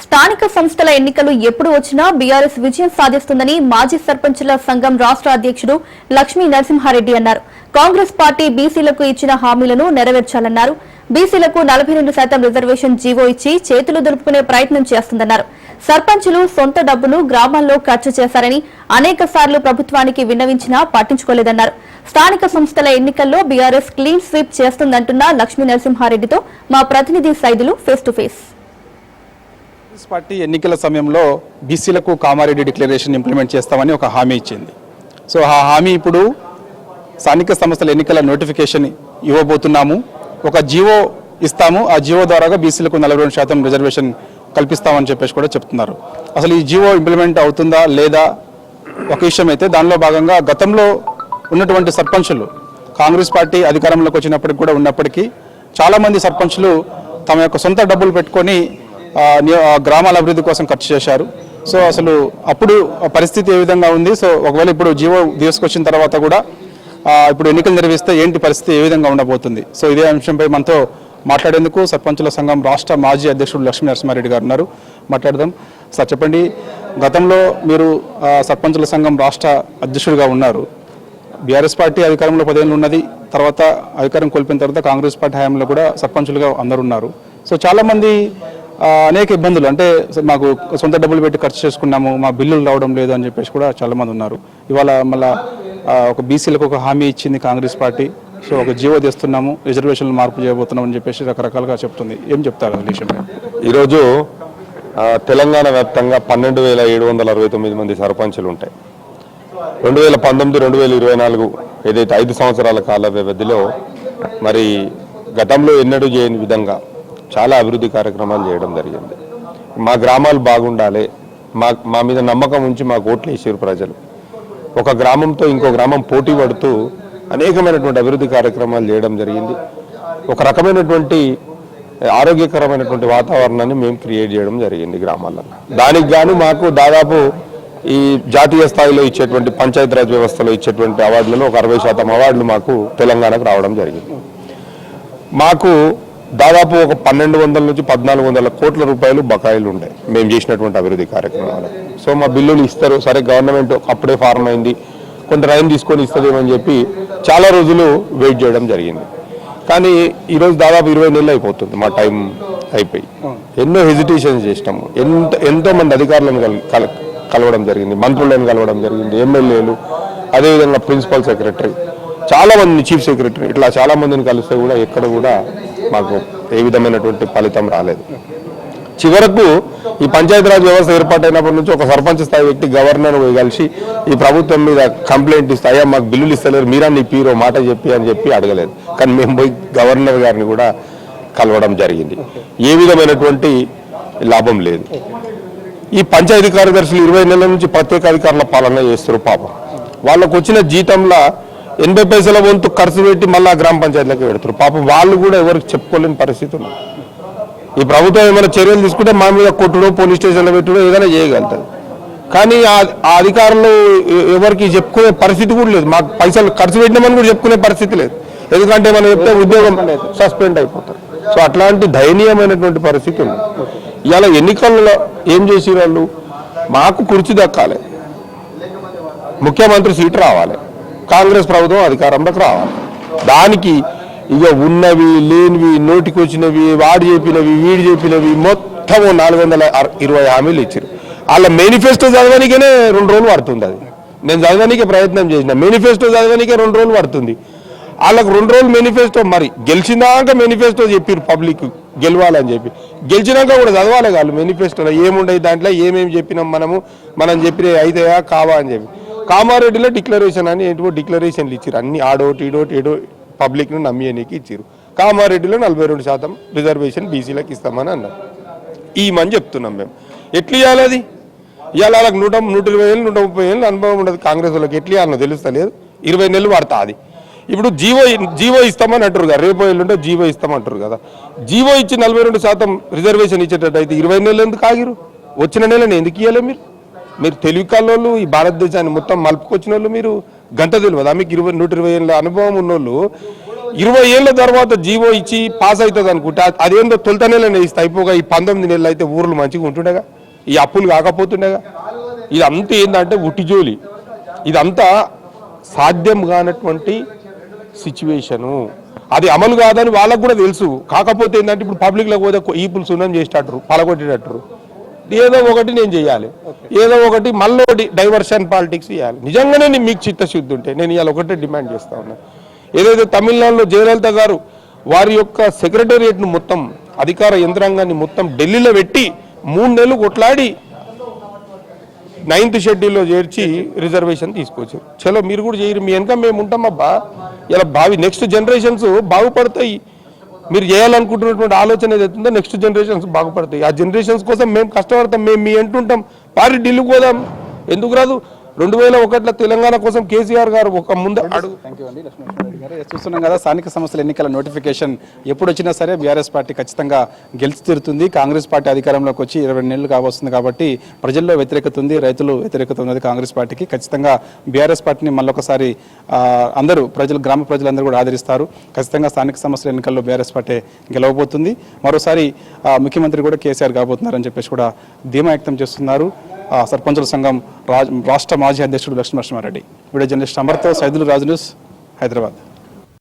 స్థానిక సంస్థల ఎన్నికలు ఎప్పుడు వచ్చినా బీఆర్ఎస్ విజయం సాధిస్తుందని మాజీ సర్పంచుల సంఘం రాష్ట్ర అధ్యక్షుడు లక్ష్మీ నరసింహారెడ్డి అన్నారు. కాంగ్రెస్ పార్టీ బీసీలకు ఇచ్చిన హామీలను నెరవేర్చాలన్నారు. బీసీలకు 42% రిజర్వేషన్ జీవో ఇచ్చి చేతులు దులుపుకునే ప్రయత్నం చేస్తుందన్నారు. సర్పంచులు సొంత డబ్బును గ్రామాల్లో ఖర్చు చేశారని అనేక సార్లు ప్రభుత్వానికి విన్నవించినా పట్టించుకోలేదన్నారు. స్థానిక సంస్థల ఎన్నికల్లో బీఆర్ఎస్ క్లీన్ స్వీప్ చేస్తుందంటున్న లక్ష్మీ నరసింహారెడ్డితో మా ప్రతినిధి Saidulu face to face. Congress party ఎన్నికల సమయంలో బీసీలకు కామారెడ్డి డిక్లరేషన్ ఇంప్లిమెంట్ చేస్తామని ఒక హామీ ఇచ్చింది. సో ఆ హామీ ఇప్పుడు స్థానిక సంస్థల ఎన్నికల నోటిఫికేషన్ ఇవ్వబోతున్నాము, ఒక జీవో ఇస్తాము, ఆ జీవో ద్వారాగా బీసీలకు 42% రిజర్వేషన్ కల్పిస్తామని చెప్పేసి కూడా చెప్తున్నారు. అసలు ఈ జీవో ఇంప్లిమెంట్ అవుతుందా లేదా ఒక విషయం అయితే, దానిలో భాగంగా గతంలో ఉన్నటువంటి సర్పంచులు కాంగ్రెస్ పార్టీ అధికారంలోకి వచ్చినప్పటికి కూడా ఉన్నప్పటికీ చాలామంది సర్పంచులు తమ యొక్క సొంత డబ్బులు పెట్టుకొని గ్రామాల అభివృద్ధి కోసం ఖర్చు చేశారు. సో అసలు అప్పుడు పరిస్థితి ఏ విధంగా ఉంది, సో ఒకవేళ ఇప్పుడు జీవో తీసుకొచ్చిన తర్వాత కూడా ఇప్పుడు ఎన్నికలు నిర్వహిస్తే ఏంటి పరిస్థితి ఏ విధంగా ఉండబోతుంది? సో ఇదే అంశంపై మనతో మాట్లాడేందుకు సర్పంచుల సంఘం రాష్ట్ర మాజీ అధ్యక్షుడు లక్ష్మీ నరసింహారెడ్డి గారు ఉన్నారు. మాట్లాడదాం. సార్ చెప్పండి, గతంలో మీరు సర్పంచుల సంఘం రాష్ట్ర అధ్యక్షుడిగా ఉన్నారు. బీఆర్ఎస్ పార్టీ అధికారంలో 10 ఏళ్ళు ఉన్నది, తర్వాత అధికారం కోల్పోయిన తర్వాత కాంగ్రెస్ పార్టీ హయాంలో కూడా సర్పంచులుగా అందరు ఉన్నారు. సో చాలామంది అనేక ఇబ్బందులు, అంటే మాకు సొంత డబ్బులు పెట్టి ఖర్చు చేసుకున్నాము, మా బిల్లులు రావడం లేదు అని చెప్పేసి కూడా చాలామంది ఉన్నారు. ఇవాళ మళ్ళీ ఒక బీసీలకు ఒక హామీ ఇచ్చింది కాంగ్రెస్ పార్టీ. సో ఒక జీవో తెస్తున్నాము, రిజర్వేషన్లు మార్పు చేయబోతున్నాం అని చెప్పేసి రకరకాలుగా చెప్తుంది. ఏం చెప్తారు ఆ విషయంలో? ఈరోజు తెలంగాణ వ్యాప్తంగా 12,769 మంది సర్పంచులు ఉంటాయి. 2019-2024 ఏదైతే 5 సంవత్సరాల కాల వ్యవధిలో మరి గతంలో ఎన్నడూ చేయని విధంగా చాలా అభివృద్ధి కార్యక్రమాలు చేయడం జరిగింది. మా గ్రామాలు బాగుండాలి, మా మీద నమ్మకం ఉంచి మాకు ఓట్లు వేసారు ప్రజలు. ఒక గ్రామంతో ఇంకో గ్రామం పోటీ పడుతూ అనేకమైనటువంటి అభివృద్ధి కార్యక్రమాలు చేయడం జరిగింది. ఒక రకమైనటువంటి ఆరోగ్యకరమైనటువంటి వాతావరణాన్ని మేము క్రియేట్ చేయడం జరిగింది గ్రామాల్లో. దానికి గాను మాకు దాదాపు ఈ జాతీయ స్థాయిలో ఇచ్చేటువంటి పంచాయతీరాజ్ వ్యవస్థలో ఇచ్చేటువంటి అవార్డులలో ఒక 60% అవార్డులు మాకు తెలంగాణకు రావడం జరిగింది. మాకు దాదాపు ఒక 1200 నుంచి 1400 కోట్ల రూపాయలు బకాయిలు ఉంటాయి మేము చేసినటువంటి అభివృద్ధి కార్యక్రమాలు. సో మా బిల్లులు ఇస్తారు, సరే గవర్నమెంట్ అప్పుడే ఫార్మ్ అయింది, కొంత టైం తీసుకొని ఇస్తుందేమని చెప్పి చాలా రోజులు వెయిట్ చేయడం జరిగింది. కానీ ఈరోజు దాదాపు 20 నెలలు అయిపోతుంది మా టైం అయిపోయి. ఎన్నో హెజిటేషన్స్ చేసినాము, ఎంతో మంది అధికారులను కలవడం జరిగింది, మంత్రులను కలవడం జరిగింది, ఎమ్మెల్యేలు, అదేవిధంగా ప్రిన్సిపల్ సెక్రటరీ, చాలా మందిని, చీఫ్ సెక్రటరీ, ఇట్లా చాలా మందిని కలిస్తే కూడా ఎక్కడ కూడా మాకు ఏ విధమైనటువంటి ఫలితం రాలేదు. చివరకు ఈ పంచాయతీరాజ్ వ్యవస్థ ఏర్పాటైనప్పటి నుంచి ఒక సర్పంచ్ స్థాయి వ్యక్తి గవర్నర్ కలిసి ఈ ప్రభుత్వం మీద కంప్లైంట్ ఇస్తే, అయ్యా మాకు బిల్లులు ఇస్తలేరు, మీరన్నీ పీరో మాట చెప్పి అని చెప్పి అడగలేదు. కానీ మేము పోయి గవర్నర్ గారిని కూడా కలవడం జరిగింది. ఏ విధమైనటువంటి లాభం లేదు. ఈ పంచాయతీ కార్యదర్శులు 20 నెలల నుంచి ప్రత్యేక అధికారుల పాలన చేస్తారు. పాపం వాళ్ళకు వచ్చిన జీతంలో 80 పైసల వంతు ఖర్చు పెట్టి మళ్ళీ గ్రామ పంచాయతీలకు పెడతారు. పాపం వాళ్ళు కూడా ఎవరికి చెప్పుకోలేని పరిస్థితి ఉంది. ఈ ప్రభుత్వం ఏమైనా చర్యలు తీసుకుంటే మా మీద కొట్టుడో, పోలీస్ స్టేషన్లో పెట్టుడో ఏదైనా చేయగలుగుతారు. కానీ ఆ అధికారులు ఎవరికి చెప్పుకునే పరిస్థితి కూడా లేదు. మాకు పైసలు ఖర్చు పెట్టినామని కూడా చెప్పుకునే పరిస్థితి లేదు. ఎందుకంటే మనం చెప్తే ఉద్యోగం సస్పెండ్ అయిపోతారు. సో అట్లాంటి దయనీయమైనటువంటి పరిస్థితి ఉంది. ఇవాళ ఎన్నికల్లో ఏం చేసి వాళ్ళు, మాకు కుర్చీ దక్కాలి, ముఖ్యమంత్రి సీటు రావాలి, కాంగ్రెస్ ప్రభుత్వం అధికారంలోకి రావాలి. దానికి ఇక ఉన్నవి లేనివి, నోటికి వచ్చినవి, వాడు చెప్పినవి వీడు చెప్పినవి మొత్తం 420 హామీలు ఇచ్చారు. వాళ్ళ మేనిఫెస్టో చదవడానికనే 2 రోజులు పడుతుంది. అది నేను చదవడానికే ప్రయత్నం చేసిన, మేనిఫెస్టో చదవడానికే 2 రోజులు పడుతుంది. వాళ్ళకు 2 రోజులు మేనిఫెస్టో, మరి గెలిచినాక మేనిఫెస్టో చెప్పారు పబ్లిక్ గెలవాలని చెప్పి, గెలిచినాక కూడా చదవాలి వాళ్ళు మేనిఫెస్టోలో ఏముండదు, దాంట్లో ఏమేమి చెప్పినాం మనం చెప్పిన అయితాయా కావా అని చెప్పి. కామారెడ్డిలో డిక్లరేషన్ అని ఏంటో డిక్లరేషన్లు ఇచ్చారు, అన్ని ఆడోటి ఏడో పబ్లిక్ను నమ్మియనికి ఇచ్చారు. కామారెడ్డిలో 42% రిజర్వేషన్ బీసీలకు ఇస్తామని అన్నారు. ఈమని చెప్తున్నాం మేము. ఎట్లా ఇవ్వాలి అది? ఇవాళ వాళ్ళకి 120 ఏళ్ళు 130 ఏళ్ళు అనుభవం ఉండదు. కాంగ్రెస్ వాళ్ళకి ఎట్లా ఇవ్వాలనో తెలుస్తలేదు. 20 నెలలు పడతా. అది ఇప్పుడు జీవో ఇస్తామని అంటారు కదా, రేపు ఎల్లుంటే జీవో ఇస్తామంటారు కదా. జీవో ఇచ్చి 42% రిజర్వేషన్ ఇచ్చేటట్టు అయితే 20 నెలలు ఎందుకు ఆగిరు? వచ్చిన నెలని ఎందుకు ఇవ్వలే? మీరు తెలివి కల్లోళ్ళు, ఈ భారతదేశాన్ని మొత్తం మలుపుకొచ్చిన వాళ్ళు, మీరు గంట తెలియదా మీకు? 120 ఏళ్ళ అనుభవం ఉన్నోళ్ళు 20 ఏళ్ళ తర్వాత జీవో ఇచ్చి పాస్ అవుతుంది అనుకుంటే అదేందో తొలుత నెలనే ఇస్తే అయిపోగా ఈ 19 నెలలు అయితే ఊర్లు మంచిగా ఉంటుండగా, ఈ అప్పులు కాకపోతుండగా. ఇదంతా ఏంటంటే ఉట్టి జోలి, ఇదంతా సాధ్యం కానటువంటి సిచ్యువేషను. అది అమలు కాదని వాళ్ళకు కూడా తెలుసు. కాకపోతే ఏంటంటే ఇప్పుడు పబ్లిక్లో పోతే ఈపులు సున్నం చేసేటట్టు పలగొట్టేటట్టు ఏదో ఒకటి నేను చేయాలి, ఏదో ఒకటి మళ్ళీ డైవర్షన్ పాలిటిక్స్ చేయాలి. నిజంగానే మీకు చిత్తశుద్ధి ఉంటే నేను ఇవాళ ఒకటే డిమాండ్ చేస్తా ఉన్నాను. ఏదైతే తమిళనాడులో జయలలిత గారు వారి యొక్క సెక్రటేరియట్ను మొత్తం అధికార యంత్రాంగాన్ని మొత్తం ఢిల్లీలో పెట్టి 3 నెలలు కొట్లాడి 9th షెడ్యూల్లో చేర్చి రిజర్వేషన్ తీసుకొచ్చారు. చలో మీరు కూడా చేయరు, మీ వెనక మేము ఉంటాం అబ్బా. ఇలా నెక్స్ట్ జనరేషన్స్ బాగుపడతాయి. మీరు చేయాలనుకుంటున్నటువంటి ఆలోచన ఏదైతుందో నెక్స్ట్ జనరేషన్స్ బాగుపడతాయి. ఆ జనరేషన్స్ కోసం మేము కష్టపడతాం, మేము మీ అంటుంటాం. పారి ఢిల్లీకి పోదాం, ఎందుకు రాదు? 2001లో తెలంగాణ కోసం కేసీఆర్ గారు ఒక ముందు అడుగు. థ్యాంక్ యూ అండి లక్ష్మీనరసింహారెడ్డి గారు. చూస్తున్నాం కదా, స్థానిక సంస్థల ఎన్నికల నోటిఫికేషన్ ఎప్పుడు వచ్చినా సరే బీఆర్ఎస్ పార్టీ ఖచ్చితంగా గెలిచి తీరుతుంది. కాంగ్రెస్ పార్టీ అధికారంలోకి వచ్చి 20 నెలలు కావస్తుంది కాబట్టి ప్రజల్లో వ్యతిరేకత ఉంది, రైతులు వ్యతిరేకత ఉన్నది కాంగ్రెస్ పార్టీకి. ఖచ్చితంగా బీఆర్ఎస్ పార్టీని మళ్ళొకసారి అందరూ గ్రామ ప్రజలందరూ కూడా ఆదరిస్తారు. ఖచ్చితంగా స్థానిక సంస్థల ఎన్నికల్లో బీఆర్ఎస్ పార్టీ గెలవబోతుంది. మరోసారి ముఖ్యమంత్రి కూడా కేసీఆర్ కాబోతున్నారని చెప్పేసి కూడా ధీమా వ్యక్తం చేస్తున్నారు సర్పంచుల సంఘం రాష్ట్ర మాజీ అధ్యక్షుడు లక్ష్మీనరసింహారెడ్డి. వీడియో జర్నలిస్ట్ అమర్తో సైదులు రాజు న్యూస్, హైదరాబాద్.